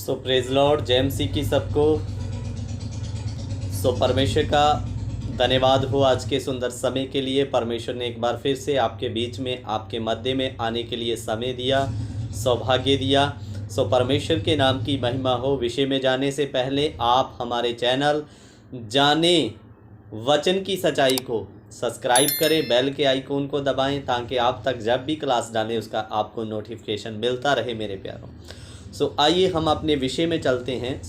सो praise Lord, जय मसीह की सबको। परमेश्वर का धन्यवाद हो आज के सुंदर समय के लिए। परमेश्वर ने एक बार फिर से आपके बीच में, आपके मध्य में आने के लिए समय दिया, सौभाग्य दिया। परमेश्वर के नाम की महिमा हो। विषय में जाने से पहले आप हमारे चैनल जाने वचन की सच्चाई को सब्सक्राइब करें, बेल के आइकॉन को दबाएं ताकि आप तक जब भी क्लास डालें उसका आपको नोटिफिकेशन मिलता रहे मेरे प्यारों। आइए हम अपने विषय में चलते हैं।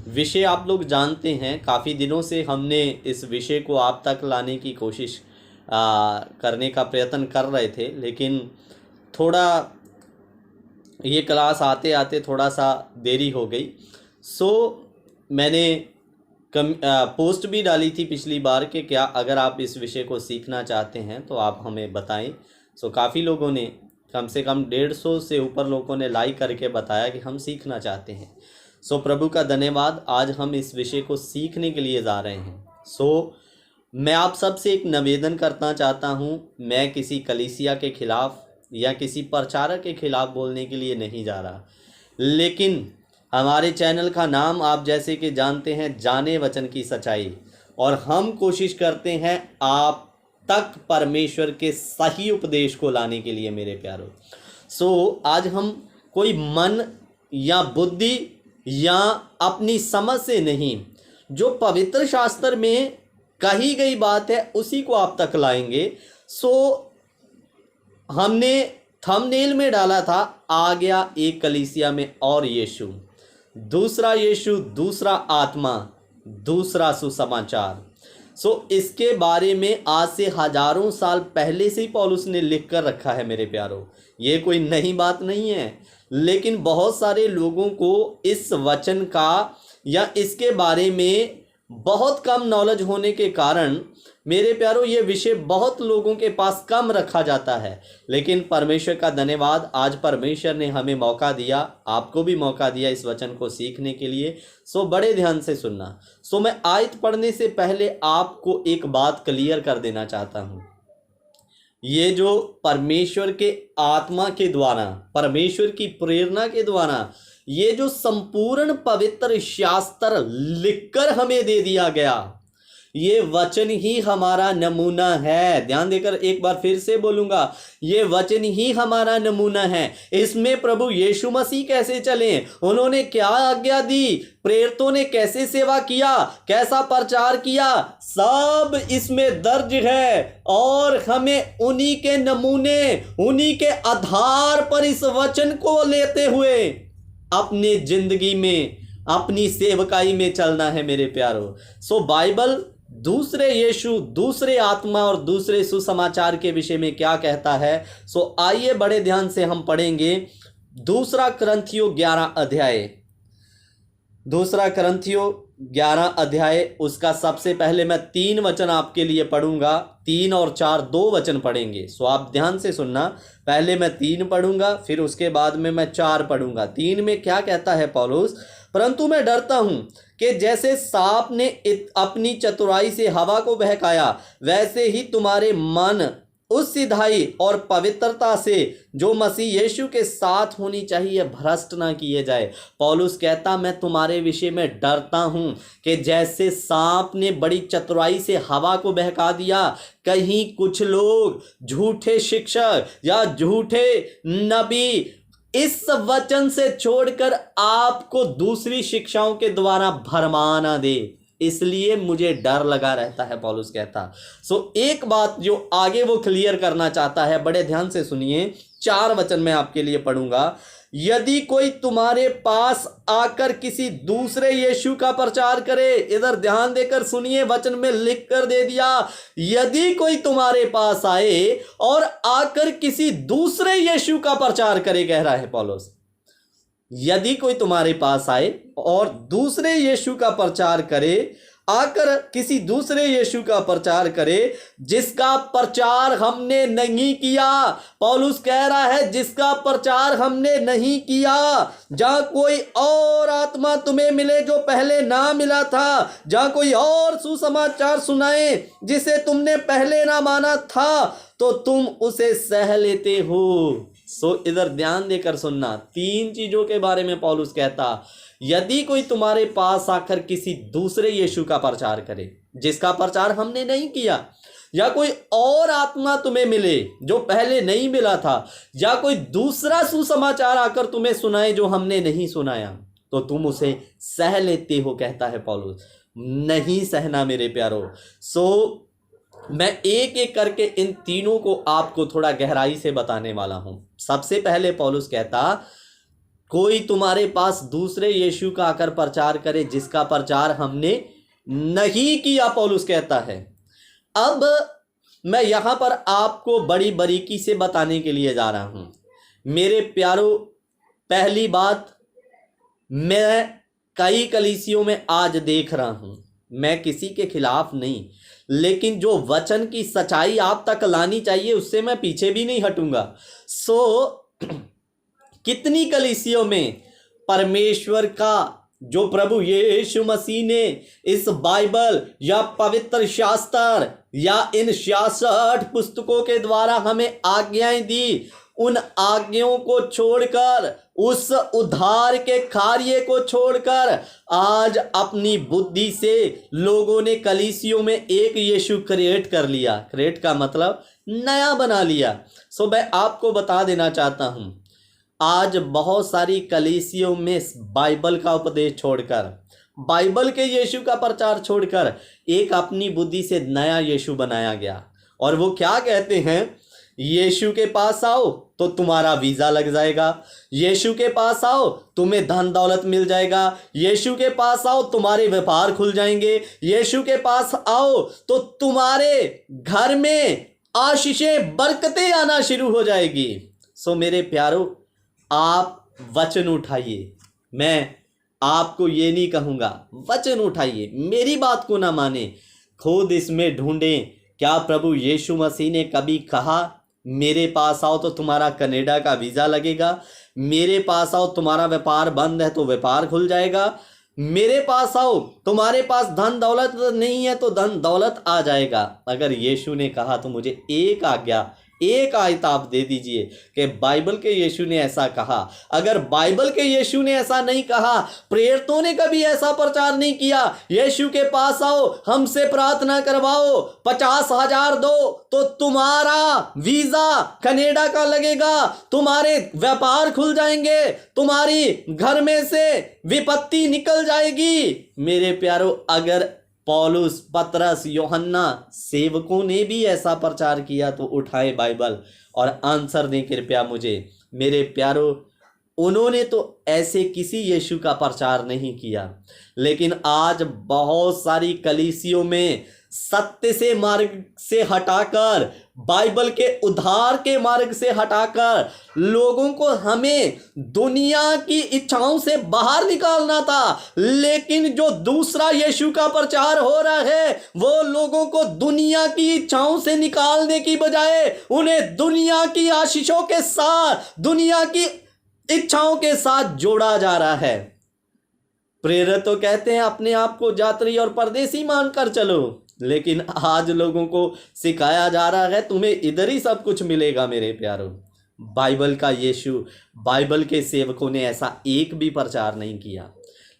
विषय आप लोग जानते हैं, काफ़ी दिनों से हमने इस विषय को आप तक लाने की कोशिश करने का प्रयत्न कर रहे थे, लेकिन थोड़ा ये क्लास आते आते थोड़ा सा देरी हो गई। मैंने पोस्ट भी डाली थी पिछली बार कि क्या अगर आप इस विषय को सीखना चाहते हैं तो आप हमें बताएं। काफ़ी लोगों ने, कम से कम 150 से ऊपर लोगों ने लाइक करके बताया कि हम सीखना चाहते हैं। प्रभु का धन्यवाद, आज हम इस विषय को सीखने के लिए जा रहे हैं। मैं आप सबसे एक निवेदन करना चाहता हूं। मैं किसी कलीसिया के खिलाफ या किसी प्रचारक के खिलाफ बोलने के लिए नहीं जा रहा, लेकिन हमारे चैनल का नाम आप जैसे कि जानते हैं, जाने वचन की सच्चाई, और हम कोशिश करते हैं आप तक परमेश्वर के सही उपदेश को लाने के लिए मेरे प्यारों। आज हम कोई मन या बुद्धि या अपनी समझ से नहीं, जो पवित्र शास्त्र में कही गई बात है उसी को आप तक लाएंगे। हमने थंबनेल में डाला था, आ गया एक कलीसिया में और यीशु, दूसरा यीशु, दूसरा आत्मा, दूसरा सुसमाचार। इसके बारे में आज से हजारों साल पहले से ही पौलुस ने लिख कर रखा है मेरे प्यारों। ये कोई नई बात नहीं है, लेकिन बहुत सारे लोगों को इस वचन का या इसके बारे में बहुत कम नॉलेज होने के कारण मेरे प्यारों ये विषय बहुत लोगों के पास कम रखा जाता है। लेकिन परमेश्वर का धन्यवाद, आज परमेश्वर ने हमें मौका दिया, आपको भी मौका दिया इस वचन को सीखने के लिए। बड़े ध्यान से सुनना। मैं आयत पढ़ने से पहले आपको एक बात क्लियर कर देना चाहता हूं। ये जो परमेश्वर के आत्मा के द्वारा, परमेश्वर की प्रेरणा के द्वारा ये जो संपूर्ण पवित्र शास्त्र लिखकर हमें दे दिया गया, ये वचन ही हमारा नमूना है। ध्यान देकर एक बार फिर से बोलूंगा, ये वचन ही हमारा नमूना है। इसमें प्रभु यीशु मसीह कैसे चले, उन्होंने क्या आज्ञा दी, प्रेरितों ने कैसे सेवा किया, कैसा प्रचार किया, सब इसमें दर्ज है। और हमें उन्हीं के नमूने, उन्हीं के आधार पर इस वचन को लेते हुए अपने जिंदगी में, अपनी सेवकाई में चलना है मेरे प्यारों। बाइबल दूसरे यीशु, दूसरे आत्मा और दूसरे सुसमाचार के विषय में क्या कहता है। आइए बड़े ध्यान से हम पढ़ेंगे। दूसरा करंथियों 11 अध्याय, दूसरा करंथियों 11 अध्याय, उसका सबसे पहले मैं 3 वचन आपके लिए पढ़ूंगा। 3 और 4 2 वचन पढ़ेंगे। आप ध्यान से सुनना। पहले मैं 3 पढ़ूंगा, फिर उसके बाद में मैं 4 पढ़ूंगा। 3 में क्या कहता है पौलुस, परंतु मैं डरता हूं कि जैसे सांप ने अपनी चतुराई से हवा को बहकाया, वैसे ही तुम्हारे मन उस सिधाई और पवित्रता से जो मसीह यीशु के साथ होनी चाहिए भ्रष्ट ना किए जाए। पौलुस कहता, मैं तुम्हारे विषय में डरता हूं कि जैसे सांप ने बड़ी चतुराई से हवा को बहका दिया, कहीं कुछ लोग झूठे शिक्षक या झूठे नबी इस वचन से छोड़कर आपको दूसरी शिक्षाओं के द्वारा भरमा ना दे। इसलिए मुझे डर लगा रहता है, पौलुस कहता। एक बात जो आगे वो क्लियर करना चाहता है, बड़े ध्यान से सुनिए। 4 वचन मैं आपके लिए पढ़ूंगा। यदि कोई तुम्हारे पास आकर किसी दूसरे यीशु का प्रचार करे, इधर ध्यान देकर सुनिए, वचन में लिख कर दे दिया, यदि कोई तुम्हारे पास आए और आकर किसी दूसरे यीशु का प्रचार करे, कह रहा है पौलुस। यदि कोई तुम्हारे पास आए और दूसरे यीशु का प्रचार करे, आकर किसी दूसरे यीशु का प्रचार करे जिसका प्रचार हमने नहीं किया। पौलुस कह रहा है जिसका प्रचार हमने नहीं किया। जहां कोई और आत्मा तुम्हें मिले जो पहले ना मिला था, जहां कोई और सुसमाचार सुनाए जिसे तुमने पहले ना माना था, तो तुम उसे सह लेते हो। सो इधर ध्यान देकर सुनना, 3 चीजों के बारे में पौलुस कहता, यदि कोई तुम्हारे पास आकर किसी दूसरे यीशु का प्रचार करे जिसका प्रचार हमने नहीं किया, या कोई और आत्मा तुम्हें मिले जो पहले नहीं मिला था, या कोई दूसरा सुसमाचार आकर तुम्हें सुनाए जो हमने नहीं सुनाया, तो तुम उसे सह लेते हो, कहता है पौलुस। नहीं सहना मेरे प्यारो। सो मैं एक एक करके इन तीनों को आपको थोड़ा गहराई से बताने वाला हूं। सबसे पहले पौलुस कहता, कोई तुम्हारे पास दूसरे यीशु का आकर प्रचार करे जिसका प्रचार हमने नहीं किया, पौलुस कहता है। अब मैं यहां पर आपको बड़ी बारीकी से बताने के लिए जा रहा हूं मेरे प्यारो। पहली बात, मैं कई कलीसियों में आज देख रहा हूं, मैं किसी के खिलाफ नहीं, लेकिन जो वचन की सच्चाई आप तक लानी चाहिए उससे मैं पीछे भी नहीं हटूंगा। कितनी कलीसियों में परमेश्वर का जो प्रभु यीशु मसीह ने इस बाइबल या पवित्र शास्त्र या इन 66 पुस्तकों के द्वारा हमें आज्ञाएं दी, उन आज्ञाओं को छोड़कर, उस उद्धार के कार्य को छोड़कर आज अपनी बुद्धि से लोगों ने कलीसियों में एक यीशु क्रिएट कर लिया। क्रिएट का मतलब नया बना लिया। सो मैं आपको बता देना चाहता हूं, आज बहुत सारी कलीसियों में बाइबल का उपदेश छोड़कर, बाइबल के यीशु का प्रचार छोड़कर एक अपनी बुद्धि से नया यीशु बनाया गया। और वो क्या कहते हैं, यीशु के पास आओ तो तुम्हारा वीज़ा लग जाएगा, यीशु के पास आओ तुम्हें धन दौलत मिल जाएगा, यीशु के पास आओ तुम्हारे व्यापार खुल जाएंगे, यीशु के पास आओ तो तुम्हारे घर में आशीषें बरकतें आना शुरू हो जाएगी। सो मेरे प्यारो, आप वचन उठाइए। मैं आपको ये नहीं कहूँगा, वचन उठाइए, मेरी बात को ना माने, खुद इसमें ढूंढें। क्या प्रभु यीशु मसीह ने कभी कहा मेरे पास आओ तो तुम्हारा कनाडा का वीज़ा लगेगा, मेरे पास आओ तुम्हारा व्यापार बंद है तो व्यापार खुल जाएगा, मेरे पास आओ तुम्हारे पास धन दौलत नहीं है तो धन दौलत आ जाएगा? अगर यीशु ने कहा तो मुझे एक आज्ञा, एक आयत आप दे दीजिए कि बाइबल के यीशु ने ऐसा कहा। अगर बाइबल के यीशु ने ऐसा नहीं कहा, प्रेरितों ने कभी ऐसा प्रचार नहीं किया, यीशु के पास आओ हमसे प्रार्थना करवाओ 50,000 दो तो तुम्हारा वीजा कनाडा का लगेगा, तुम्हारे व्यापार खुल जाएंगे, तुम्हारी घर में से विपत्ति निकल जाएगी। मेरे प्यारो, अगर पौलुस, पतरस, यूहन्ना सेवकों ने भी ऐसा प्रचार किया तो उठाए बाइबल और आंसर दें कृपया मुझे। मेरे प्यारो, उन्होंने तो ऐसे किसी यीशु का प्रचार नहीं किया, लेकिन आज बहुत सारी कलीसियों में सत्य से मार्ग से हटाकर, बाइबल के उद्धार के मार्ग से हटाकर लोगों को हमें दुनिया की इच्छाओं से बाहर निकालना था, लेकिन जो दूसरा यीशु का प्रचार हो रहा है वो लोगों को दुनिया की इच्छाओं से निकालने की बजाय उन्हें दुनिया की आशीषों के साथ, दुनिया की इच्छाओं के साथ जोड़ा जा रहा है। प्रेरित तो कहते हैं अपने आप को यात्री और परदेसी मानकर चलो, लेकिन आज लोगों को सिखाया जा रहा है तुम्हें इधर ही सब कुछ मिलेगा। मेरे प्यारों, बाइबल का यीशु, बाइबल के सेवकों ने ऐसा एक भी प्रचार नहीं किया,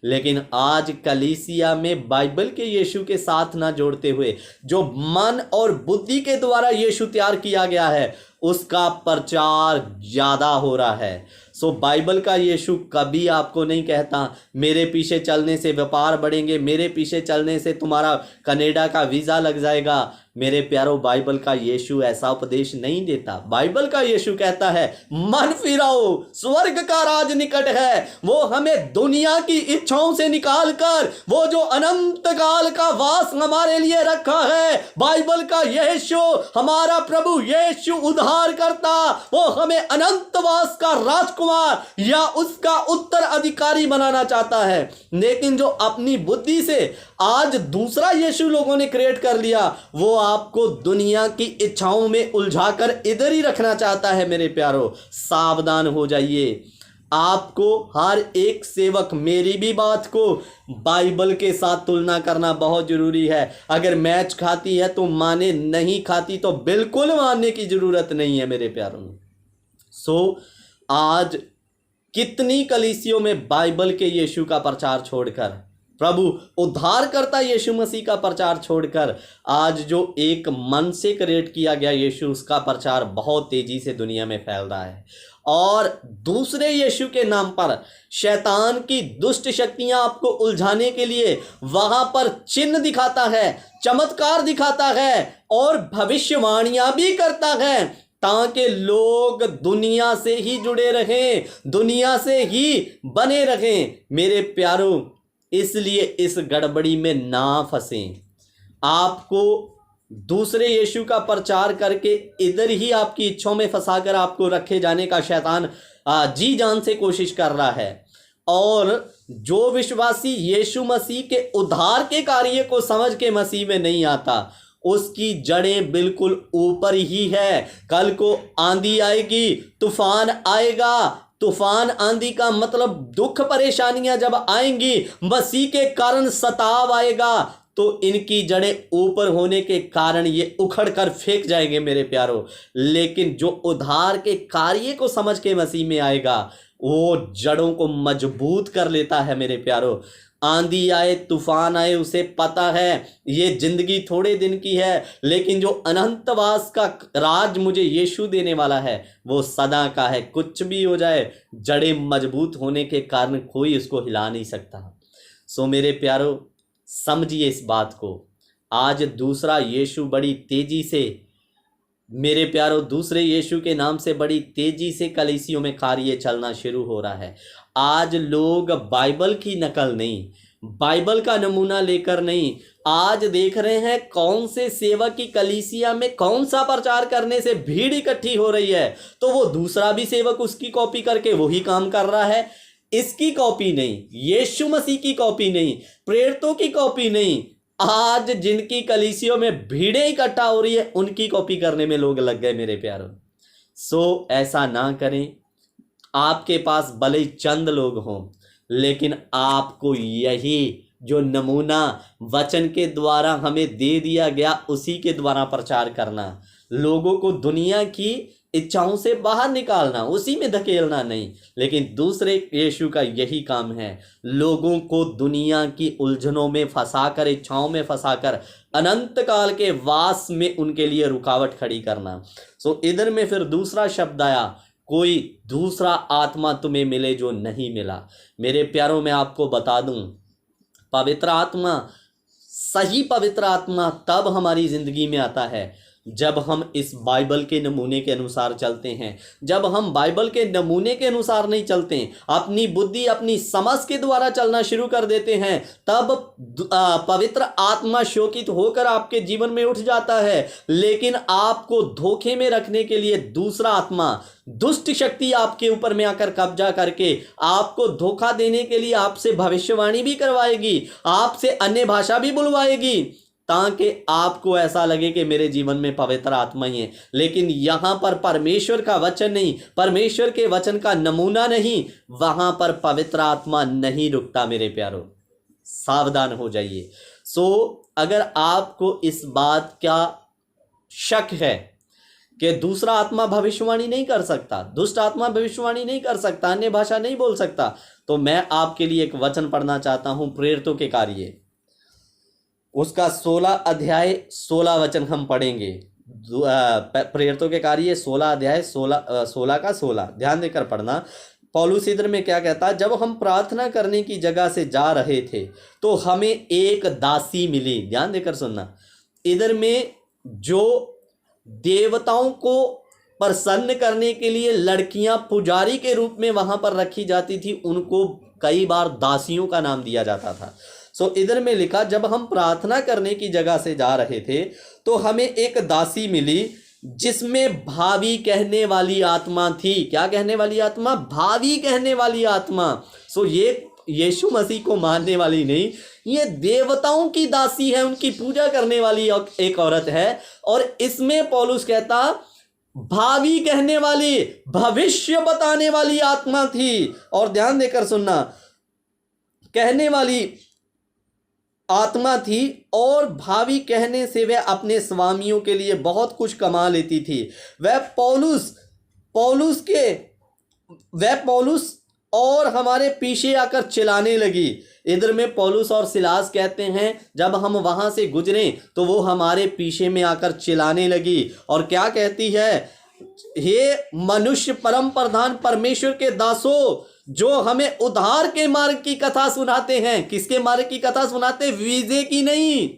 लेकिन आज कलीसिया में बाइबल के यीशु के साथ ना जोड़ते हुए जो मन और बुद्धि के द्वारा यीशु तैयार किया गया है उसका प्रचार ज़्यादा हो रहा है। सो बाइबल का यीशु कभी आपको नहीं कहता मेरे पीछे चलने से व्यापार बढ़ेंगे, मेरे पीछे चलने से तुम्हारा कनाडा का वीज़ा लग जाएगा। मेरे प्यारो, बाइबल का यीशु ऐसा उपदेश नहीं देता। बाइबल का यीशु कहता है मन फिराओ, स्वर्ग का राज निकट है। वो हमें दुनिया की इच्छाओं से निकालकर वो जो अनंत काल का वास हमारे लिए रखा है, बाइबल का यीशु, हमारा प्रभु यीशु उद्धार करता, वो हमें अनंत वास का राजकुमार या उसका उत्तराधिकारी बनाना चाहता है। लेकिन जो अपनी बुद्धि से आज दूसरा यीशु लोगों ने क्रिएट कर लिया, वो आपको दुनिया की इच्छाओं में उलझाकर इधर ही रखना चाहता है। मेरे प्यारो, सावधान हो जाइए। आपको हर एक सेवक, मेरी भी बात को बाइबल के साथ तुलना करना बहुत जरूरी है। अगर मैच खाती है तो माने, नहीं खाती तो बिल्कुल मानने की जरूरत नहीं है। मेरे प्यारों, आज कितनी कलीसियों में बाइबल के यीशु का प्रचार छोड़कर, प्रभु उद्धारकर्ता यीशु मसीह का प्रचार छोड़कर, आज जो एक मन से क्रिएट किया गया यीशु, उसका प्रचार बहुत तेजी से दुनिया में फैल रहा है। और दूसरे यीशु के नाम पर शैतान की दुष्ट शक्तियां आपको उलझाने के लिए वहां पर चिन्ह दिखाता है, चमत्कार दिखाता है और भविष्यवाणियां भी करता है, ताकि लोग दुनिया से ही जुड़े रहें, दुनिया से ही बने रहें। मेरे प्यारों, इसलिए इस गड़बड़ी में ना फंसें। आपको दूसरे यीशु का प्रचार करके इधर ही आपकी इच्छाओं में फंसाकर आपको रखे जाने का शैतान जी जान से कोशिश कर रहा है। और जो विश्वासी यीशु मसीह के उद्धार के कार्य को समझ के मसीह में नहीं आता, उसकी जड़ें बिल्कुल ऊपर ही है। कल को आंधी आएगी, तूफान आएगा। तूफान आंधी का मतलब दुख परेशानियां जब आएंगी, मसीह के कारण सताव आएगा, तो इनकी जड़ें ऊपर होने के कारण ये उखड़ कर फेंक जाएंगे मेरे प्यारों। लेकिन जो उद्धार के कार्य को समझ के मसीह में आएगा, वो जड़ों को मजबूत कर लेता है मेरे प्यारों। आंधी आए, तूफान आए, उसे पता है ये जिंदगी थोड़े दिन की है, लेकिन जो अनंतवास का राज मुझे यीशु देने वाला है वो सदा का है। कुछ भी हो जाए, जड़ें मजबूत होने के कारण कोई उसको हिला नहीं सकता। सो मेरे प्यारों, समझिए इस बात को। आज दूसरा यीशु बड़ी तेजी से, मेरे प्यारों, दूसरे यीशु के नाम से बड़ी तेजी से कलीसियों में कार्य चलना शुरू हो रहा है। आज लोग बाइबल की नकल नहीं, बाइबल का नमूना लेकर नहीं, आज देख रहे हैं कौन से सेवक की कलीसिया में कौन सा प्रचार करने से भीड़ इकट्ठी हो रही है, तो वो दूसरा भी सेवक उसकी कॉपी करके वही काम कर रहा है। इसकी कॉपी नहीं, यीशु मसीह की कॉपी नहीं, प्रेरितों की कॉपी नहीं, आज जिनकी कलीसियों में भीड़ें इकट्ठा हो रही है उनकी कॉपी करने में लोग लग गए मेरे प्यारों। सो ऐसा ना करें। आपके पास भले ही चंद लोग हों, लेकिन आपको यही जो नमूना वचन के द्वारा हमें दे दिया गया, उसी के द्वारा प्रचार करना, लोगों को दुनिया की इच्छाओं से बाहर निकालना, उसी में धकेलना नहीं। लेकिन दूसरे यीशु का यही काम है, लोगों को दुनिया की उलझनों में फंसाकर, इच्छाओं में फंसाकर अनंत काल के वास में उनके लिए रुकावट खड़ी करना। सो इधर में फिर दूसरा शब्द आया, कोई दूसरा आत्मा तुम्हें मिले जो नहीं मिला। मेरे प्यारों, मैं आपको बता दूं, पवित्र आत्मा, सही पवित्र आत्मा तब हमारी जिंदगी में आता है जब हम इस बाइबल के नमूने के अनुसार चलते हैं। जब हम बाइबल के नमूने के अनुसार नहीं चलते, अपनी बुद्धि, अपनी समझ के द्वारा चलना शुरू कर देते हैं, तब पवित्र आत्मा शोकित होकर आपके जीवन में उठ जाता है। लेकिन आपको धोखे में रखने के लिए दूसरा आत्मा, दुष्ट शक्ति आपके ऊपर में आकर कब्जा करके आपको धोखा देने के लिए आपसे भविष्यवाणी भी करवाएगी, आपसे अन्य भाषा भी बुलवाएगी, ताकि आपको ऐसा लगे कि मेरे जीवन में पवित्र आत्मा ही है। लेकिन यहाँ पर परमेश्वर का वचन नहीं, परमेश्वर के वचन का नमूना नहीं, वहाँ पर पवित्र आत्मा नहीं रुकता मेरे प्यारों। सावधान हो जाइए। सो अगर आपको इस बात का शक है कि दूसरा आत्मा भविष्यवाणी नहीं कर सकता, दुष्ट आत्मा भविष्यवाणी नहीं कर सकता, अन्य भाषा नहीं बोल सकता, तो मैं आपके लिए एक वचन पढ़ना चाहता हूँ, प्रेरितों के कार्य, उसका 16 अध्याय 16 वचन हम पढ़ेंगे। प्रेरितों के कार्य 16 अध्याय 16 का 16, ध्यान देकर पढ़ना। पौलुस इधर में क्या कहता है, जब हम प्रार्थना करने की जगह से जा रहे थे तो हमें एक दासी मिली। ध्यान देकर सुनना। इधर में जो देवताओं को प्रसन्न करने के लिए लड़कियां पुजारी के रूप में वहां पर रखी जाती थी, उनको कई बार दासियों का नाम दिया जाता था। सो इधर में लिखा, जब हम प्रार्थना करने की जगह से जा रहे थे तो हमें एक दासी मिली जिसमें भावी कहने वाली आत्मा थी। क्या कहने वाली आत्मा? भावी कहने वाली आत्मा। सो ये यीशु मसीह को मानने वाली नहीं, ये देवताओं की दासी है, उनकी पूजा करने वाली एक औरत है। और इसमें पौलुस कहता भावी कहने वाली, भविष्य बताने वाली आत्मा थी। और ध्यान देकर सुनना, कहने वाली आत्मा थी और भावी कहने से वह अपने स्वामियों के लिए बहुत कुछ कमा लेती थी। वह पौलुस पौलुस और हमारे पीछे आकर चिल्लाने लगी। इधर में पौलुस और सिलास कहते हैं जब हम वहां से गुजरे तो वो हमारे पीछे में आकर चिल्लाने लगी और क्या कहती है, हे मनुष्य परम प्रधान परमेश्वर के दासों, जो हमें उद्धार के मार्ग की कथा सुनाते हैं। किसके मार्ग की कथा सुनाते? वीजे की नहीं।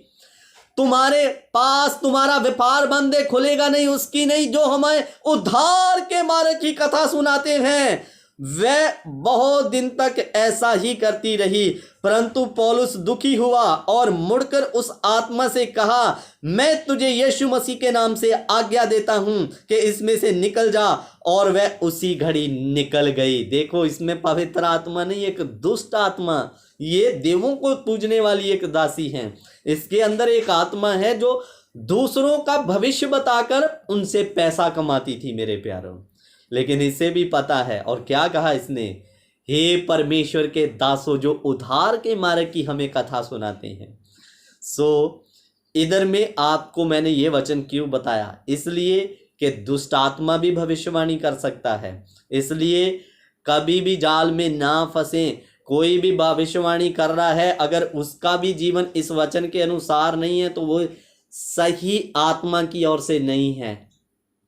तुम्हारे पास तुम्हारा व्यापार बंद है, खुलेगा नहीं, उसकी नहीं। जो हमें उद्धार के मार्ग की कथा सुनाते हैं वह बहुत दिन तक ऐसा ही करती रही। परंतु पौलुस दुखी हुआ और मुड़कर उस आत्मा से कहा, मैं तुझे यीशु मसीह के नाम से आज्ञा देता हूं कि इसमें से निकल जा। और वह उसी घड़ी निकल गई। देखो, इसमें पवित्र आत्मा नहीं, एक दुष्ट आत्मा, ये देवों को पूजने वाली एक दासी है। इसके अंदर एक आत्मा है जो दूसरों का भविष्य बताकर उनसे पैसा कमाती थी मेरे प्यारों। लेकिन इसे भी पता है, और क्या कहा इसने, हे परमेश्वर के दासों जो उद्धार के मार्ग की हमें कथा सुनाते हैं। इधर में आपको मैंने ये वचन क्यों बताया? इसलिए कि दुष्ट आत्मा भी भविष्यवाणी कर सकता है। इसलिए कभी भी जाल में ना फंसे। कोई भी भविष्यवाणी कर रहा है, अगर उसका भी जीवन इस वचन के अनुसार नहीं है तो वो सही आत्मा की ओर से नहीं है।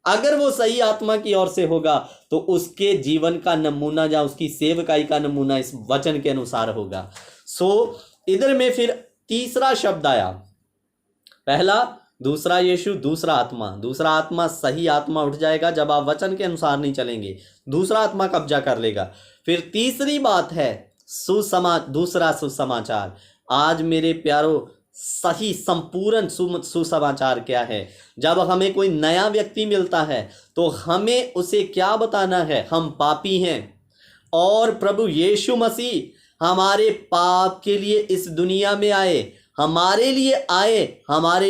अगर वो सही आत्मा की ओर से होगा तो उसके जीवन का नमूना या उसकी सेवकाई का नमूना इस वचन के अनुसार होगा। इधर में फिर तीसरा शब्द आया। पहला दूसरा यीशु, दूसरा आत्मा। दूसरा आत्मा सही आत्मा उठ जाएगा जब आप वचन के अनुसार नहीं चलेंगे। दूसरा आत्मा कब्जा कर लेगा। फिर तीसरी बात है दूसरा सुसमाचार। आज मेरे प्यारों, सही संपूर्ण सुसमाचार क्या है? जब हमें कोई नया व्यक्ति मिलता है तो हमें उसे क्या बताना है? हम पापी हैं और प्रभु यीशु मसीह हमारे पाप के लिए इस दुनिया में आए, हमारे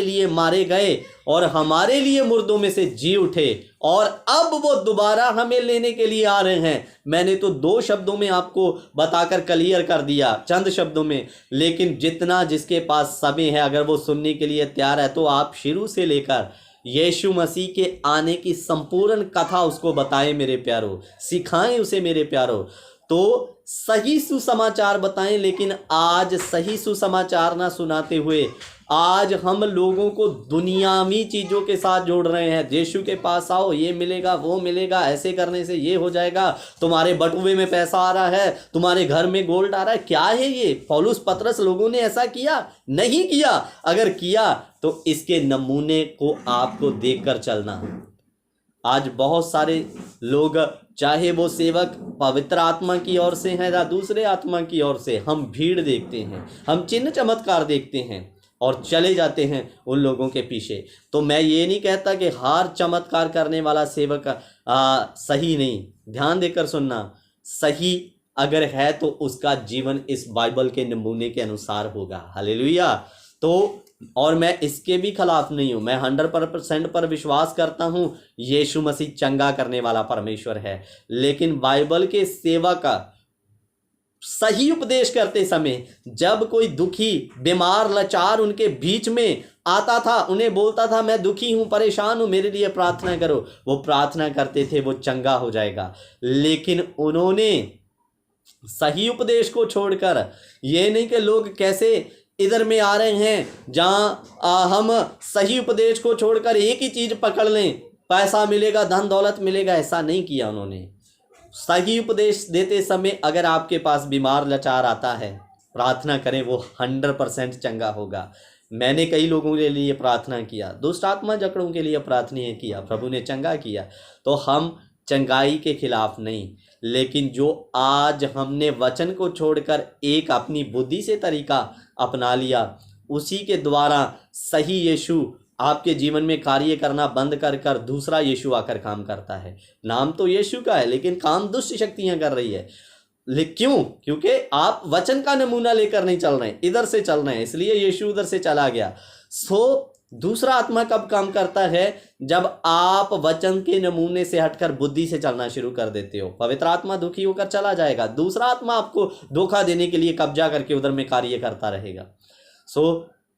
लिए मारे गए और हमारे लिए मुर्दों में से जी उठे, और अब वो दोबारा हमें लेने के लिए आ रहे हैं। मैंने तो 2 शब्दों में आपको बताकर क्लियर कर दिया, चंद शब्दों में, लेकिन जितना जिसके पास समय है, अगर वो सुनने के लिए तैयार है तो आप शुरू से लेकर यीशु मसीह के आने की संपूर्ण कथा उसको बताएं मेरे प्यारों, सिखाएं उसे मेरे प्यारों। तो सही सुसमाचार बताएं, लेकिन आज सही सुसमाचार ना सुनाते हुए आज हम लोगों को दुनियावी चीज़ों के साथ जोड़ रहे हैं। यीशु के पास आओ, ये मिलेगा, वो मिलेगा, ऐसे करने से ये हो जाएगा, तुम्हारे बटुए में पैसा आ रहा है, तुम्हारे घर में गोल्ड आ रहा है। क्या है ये? पौलुस पतरस लोगों ने ऐसा किया? नहीं किया। अगर किया तो इसके नमूने को आपको देखकर चलना। आज बहुत सारे लोग, चाहे वो सेवक पवित्र आत्मा की ओर से हैं या दूसरे आत्मा की ओर से, हम भीड़ देखते हैं, हम चिन्ह चमत्कार देखते हैं और चले जाते हैं उन लोगों के पीछे। तो मैं ये नहीं कहता कि हर चमत्कार करने वाला सेवक सही नहीं। ध्यान देकर सुनना, सही अगर है तो उसका जीवन इस बाइबल के नमूने के अनुसार होगा। हालेलुया। तो और मैं इसके भी खिलाफ नहीं हूं। मैं 100% पर विश्वास करता हूं यीशु मसीह चंगा करने वाला परमेश्वर है। लेकिन बाइबल के सेवक सही उपदेश करते समय जब कोई दुखी, बीमार, लाचार उनके बीच में आता था, उन्हें बोलता था मैं दुखी हूं, परेशान हूं, मेरे लिए प्रार्थना करो, वो प्रार्थना करते थे, वो चंगा हो जाएगा। लेकिन उन्होंने सही उपदेश को छोड़कर, ये नहीं कि लोग कैसे इधर में आ रहे हैं जहाँ हम सही उपदेश को छोड़कर एक ही चीज़ पकड़ लें, पैसा मिलेगा, धन दौलत मिलेगा, ऐसा नहीं किया उन्होंने। सही उपदेश देते समय अगर आपके पास बीमार लाचार आता है, प्रार्थना करें, वो 100% चंगा होगा। मैंने कई लोगों के लिए प्रार्थना किया, दुष्ट आत्मा जकड़ों के लिए प्रार्थना किया, प्रभु ने चंगा किया। तो हम चंगाई के खिलाफ नहीं, लेकिन जो आज हमने वचन को छोड़कर एक अपनी बुद्धि से तरीका अपना लिया, उसी के द्वारा सही यीशु आपके जीवन में कार्य करना बंद कर दूसरा यीशु आकर काम करता है। नाम तो यीशु का है लेकिन काम दुष्ट शक्तियां कर रही है। क्यों? क्योंकि आप वचन का नमूना लेकर नहीं चल रहे हैं, इधर से चल रहे हैं, इसलिए यीशु उधर से चला गया। दूसरा आत्मा कब काम करता है? जब आप वचन के नमूने से हटकर बुद्धि से चलना शुरू कर देते हो। पवित्र आत्मा दुखी होकर चला जाएगा, दूसरा आत्मा आपको धोखा देने के लिए कब्जा करके उधर में कार्य करता रहेगा।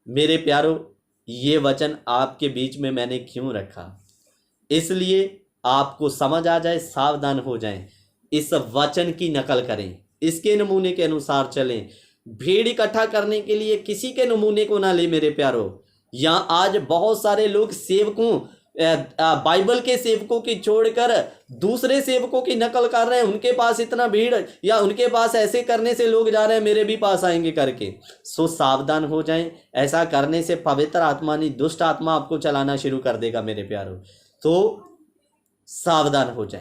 मेरे प्यारों, ये वचन आपके बीच में मैंने क्यों रखा? इसलिए आपको समझ आ जाए, सावधान हो जाएं, इस वचन की नकल करें, इसके नमूने के अनुसार चलें। भीड़ इकट्ठा करने के लिए किसी के नमूने को ना ले मेरे प्यारो। यहाँ आज बहुत सारे लोग सेवकों बाइबल के सेवकों की छोड़कर दूसरे सेवकों की नकल कर रहे हैं। उनके पास इतना भीड़, या उनके पास ऐसे करने से लोग जा रहे हैं, मेरे भी पास आएंगे करके। सो सावधान हो जाएं। ऐसा करने से पवित्र आत्मा नहीं, दुष्ट आत्मा आपको चलाना शुरू कर देगा मेरे प्यारो। तो सावधान हो जाएं।